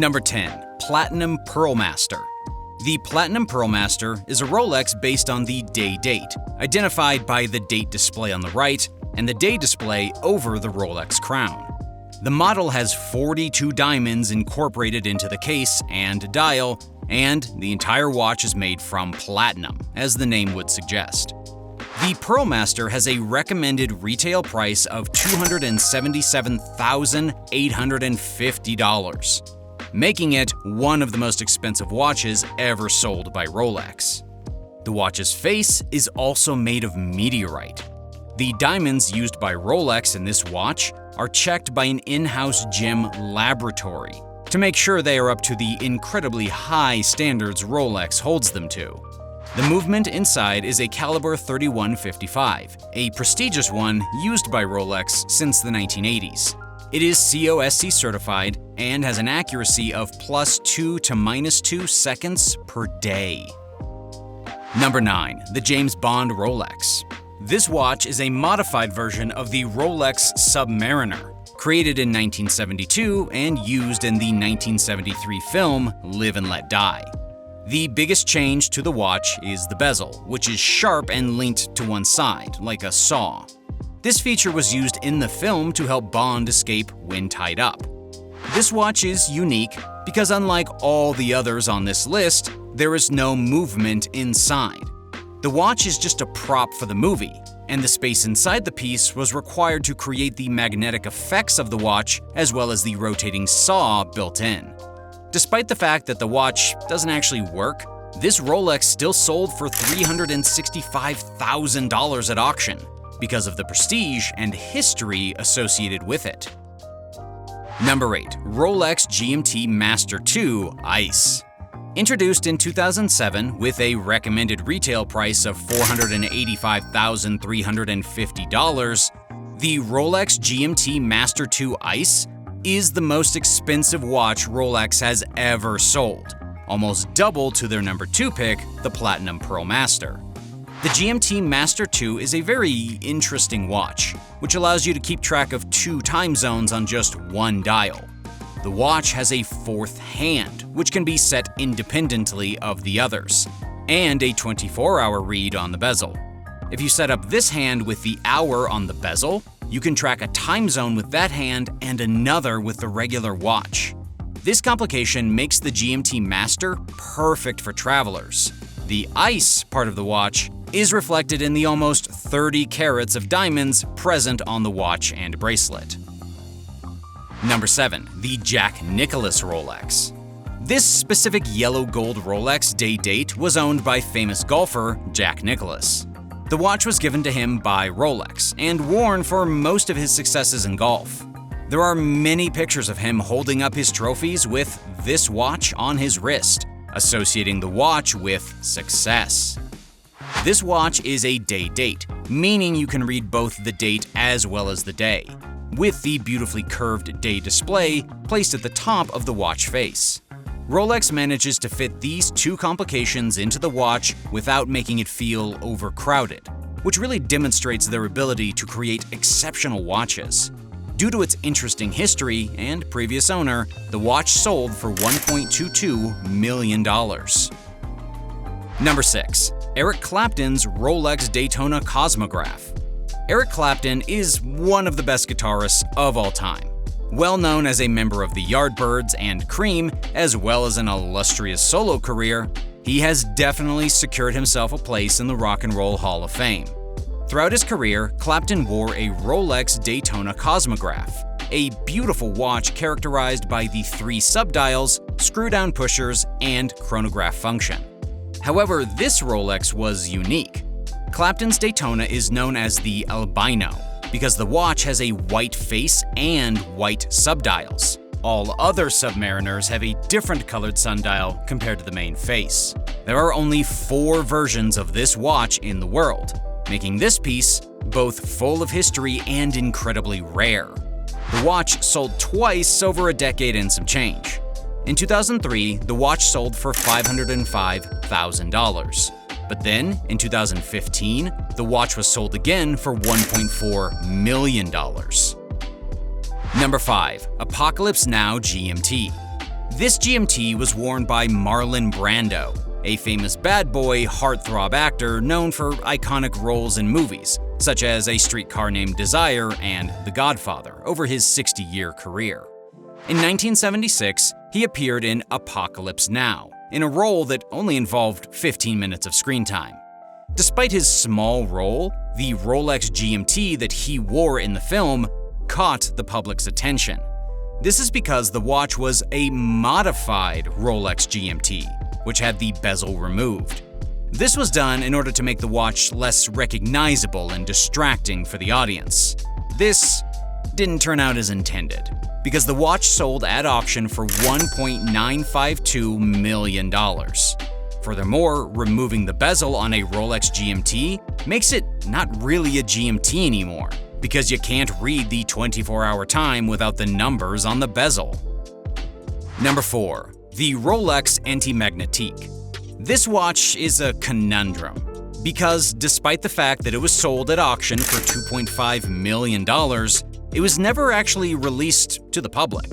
Number 10. Platinum PearlMaster. The Platinum PearlMaster is a Rolex based on the day date, identified by the date display on the right and the day display over the Rolex crown. The model has 42 diamonds incorporated into the case and dial, and the entire watch is made from platinum, as the name would suggest. The PearlMaster has a recommended retail price of $277,850, making it one of the most expensive watches ever sold by Rolex. The watch's face is also made of meteorite. The diamonds used by Rolex in this watch are checked by an in-house gem laboratory to make sure they are up to the incredibly high standards Rolex holds them to. The movement inside is a caliber 3155, a prestigious one used by Rolex since the 1980s. It is COSC certified and has an accuracy of +2 to -2 seconds per day. Number 9. The James Bond Rolex. This watch is a modified version of the Rolex Submariner, created in 1972 and used in the 1973 film Live and Let Die. The biggest change to the watch is the bezel, which is sharp and linked to one side, like a saw. This feature was used in the film to help Bond escape when tied up. This watch is unique because unlike all the others on this list, there is no movement inside. The watch is just a prop for the movie, and the space inside the piece was required to create the magnetic effects of the watch as well as the rotating saw built in. Despite the fact that the watch doesn't actually work, this Rolex still sold for $365,000 at auction because of the prestige and history associated with it. Number 8. Rolex GMT Master 2 Ice. Introduced in 2007 with a recommended retail price of $485,350, the Rolex GMT Master 2 Ice is the most expensive watch Rolex has ever sold, almost double to their number 2 pick, the Platinum PearlMaster. The GMT Master 2 is a very interesting watch, which allows you to keep track of 2 time zones on just one dial. The watch has a 4th hand, which can be set independently of the others, and a 24-hour read on the bezel. If you set up this hand with the hour on the bezel, you can track a time zone with that hand and another with the regular watch. This complication makes the GMT Master perfect for travelers. The ice part of the watch is reflected in the almost 30 carats of diamonds present on the watch and bracelet. Number 7. The Jack Nicklaus Rolex. This specific yellow-gold Rolex day date was owned by famous golfer Jack Nicklaus. The watch was given to him by Rolex and worn for most of his successes in golf. There are many pictures of him holding up his trophies with this watch on his wrist, associating the watch with success. This watch is a day date, meaning you can read both the date as well as the day, with the beautifully curved day display placed at the top of the watch face. Rolex manages to fit these 2 complications into the watch without making it feel overcrowded, which really demonstrates their ability to create exceptional watches. Due to its interesting history and previous owner, the watch sold for $1.22 million. Number 6. Eric Clapton's Rolex Daytona Cosmograph. Eric Clapton is one of the best guitarists of all time. Well known as a member of the Yardbirds and Cream, as well as an illustrious solo career, he has definitely secured himself a place in the Rock and Roll Hall of Fame. Throughout his career, Clapton wore a Rolex Daytona Cosmograph, a beautiful watch characterized by the 3 subdials, screw-down pushers, and chronograph function. However, this Rolex was unique. Clapton's Daytona is known as the Albino because the watch has a white face and white subdials. All other Submariners have a different colored sundial compared to the main face. There are only 4 versions of this watch in the world, making this piece both full of history and incredibly rare. The watch sold twice over a decade and some change. In 2003, the watch sold for $505,000. But then, in 2015, the watch was sold again for $1.4 million. Number 5. Apocalypse Now GMT. This GMT was worn by Marlon Brando, a famous bad boy heartthrob actor known for iconic roles in movies, such as A Streetcar Named Desire and The Godfather, over his 60-year career. In 1976, he appeared in Apocalypse Now, in a role that only involved 15 minutes of screen time. Despite his small role, the Rolex GMT that he wore in the film caught the public's attention. This is because the watch was a modified Rolex GMT, which had the bezel removed. This was done in order to make the watch less recognizable and distracting for the audience. This didn't turn out as intended, because the watch sold at auction for $1.952 million. Furthermore, removing the bezel on a Rolex GMT makes it not really a GMT anymore, because you can't read the 24-hour time without the numbers on the bezel. Number 4. The Rolex Antimagnetique. This watch is a conundrum, because despite the fact that it was sold at auction for $2.5 million, it was never actually released to the public.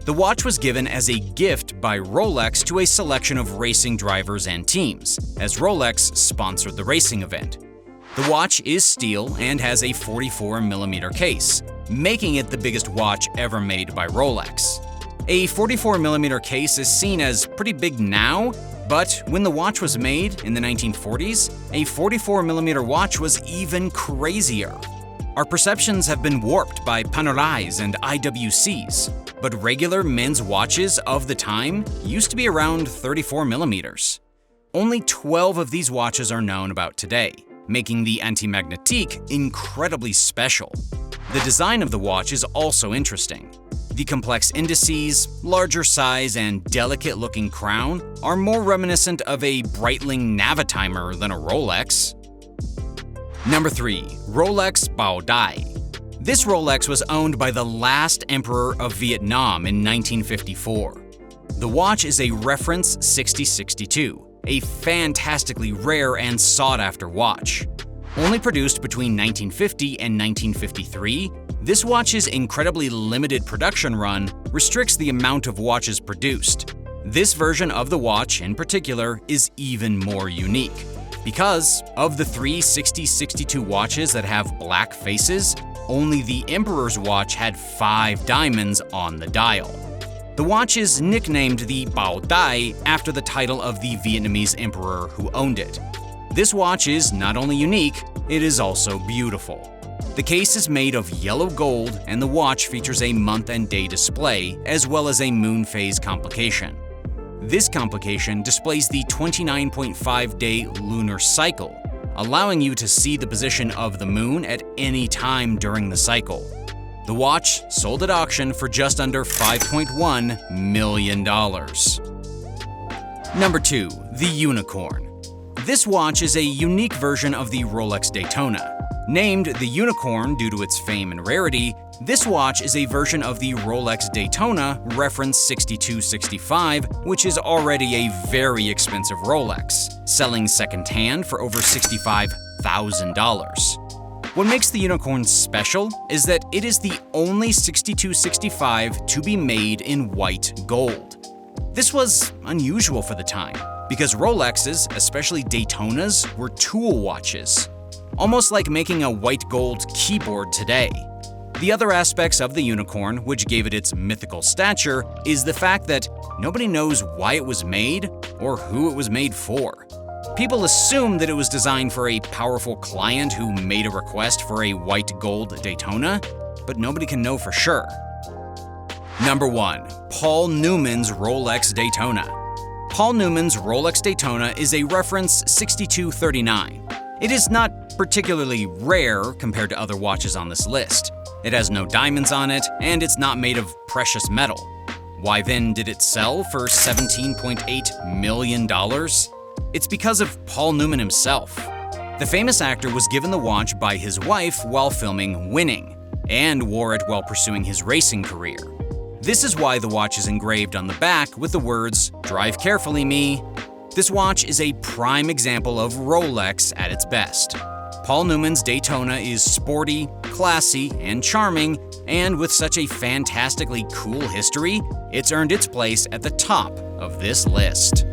The watch was given as a gift by Rolex to a selection of racing drivers and teams, as Rolex sponsored the racing event. The watch is steel and has a 44mm case, making it the biggest watch ever made by Rolex. A 44mm case is seen as pretty big now, but when the watch was made in the 1940s, a 44mm watch was even crazier. Our perceptions have been warped by Panerais and IWCs, but regular men's watches of the time used to be around 34mm. Only 12 of these watches are known about today, making the Antimagnetique incredibly special. The design of the watch is also interesting. The complex indices, larger size, and delicate-looking crown are more reminiscent of a Breitling Navitimer than a Rolex. Number 3. Rolex Bao Dai. This Rolex was owned by the last emperor of Vietnam in 1954. The watch is a reference 6062, a fantastically rare and sought-after watch. Only produced between 1950 and 1953, this watch's incredibly limited production run restricts the amount of watches produced. This version of the watch, in particular, is even more unique, because of the 3 6062 watches that have black faces, only the Emperor's watch had 5 diamonds on the dial. The watch is nicknamed the Bao Dai after the title of the Vietnamese emperor who owned it. This watch is not only unique, it is also beautiful. The case is made of yellow gold, and the watch features a month and day display, as well as a moon phase complication. This complication displays the 29.5-day lunar cycle, allowing you to see the position of the moon at any time during the cycle. The watch sold at auction for just under $5.1 million. Number 2. The Unicorn. This watch is a unique version of the Rolex Daytona. Named the Unicorn due to its fame and rarity, this watch is a version of the Rolex Daytona reference 6265, which is already a very expensive Rolex, selling secondhand for over $65,000. What makes the Unicorn special is that it is the only 6265 to be made in white gold. This was unusual for the time, because Rolexes, especially Daytonas, were tool watches, almost like making a white gold keyboard today. The other aspects of the Unicorn, which gave it its mythical stature, is the fact that nobody knows why it was made or who it was made for. People assume that it was designed for a powerful client who made a request for a white gold Daytona, but nobody can know for sure. Number 1. Paul Newman's Rolex Daytona. Paul Newman's Rolex Daytona is a reference 6239. It is not particularly rare compared to other watches on this list. It has no diamonds on it, and it's not made of precious metal. Why then did it sell for $17.8 million? It's because of Paul Newman himself. The famous actor was given the watch by his wife while filming Winning, and wore it while pursuing his racing career. This is why the watch is engraved on the back with the words, "Drive carefully, me." This watch is a prime example of Rolex at its best. Paul Newman's Daytona is sporty, classy, and charming, And with such a fantastically cool history, it's earned its place at the top of this list.